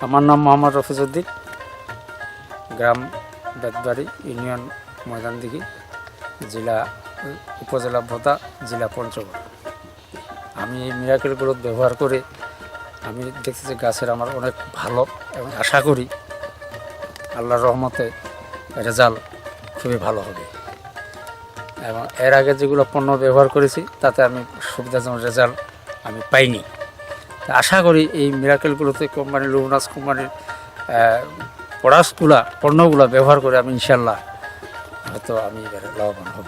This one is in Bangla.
আমার নাম মোহাম্মদ রফিজউদ্দিন, গ্রাম বেতবাড়ি, ইউনিয়ন ময়দানদিঘি, উপজেলা ভোতা, জেলা পঞ্চগড়। আমি এই মিরাকেল গ্রোথ ব্যবহার করে আমি দেখছি যে গাছের আমার অনেক ভালো, এবং আশা করি আল্লাহর রহমতে রেজাল্ট খুবই ভালো হবে। এবং এর আগে যেগুলো পণ্য ব্যবহার করেছি তাতে আমি সুবিধাজনক রেজাল্ট আমি পাইনি। আশা করি এই মিরাকেলগুলোতে কোম্পানির, লুমিনাস কোম্পানির পণ্যগুলো ব্যবহার করে আমি ইনশাল্লাহ হয়তো আমি লাভবান হব।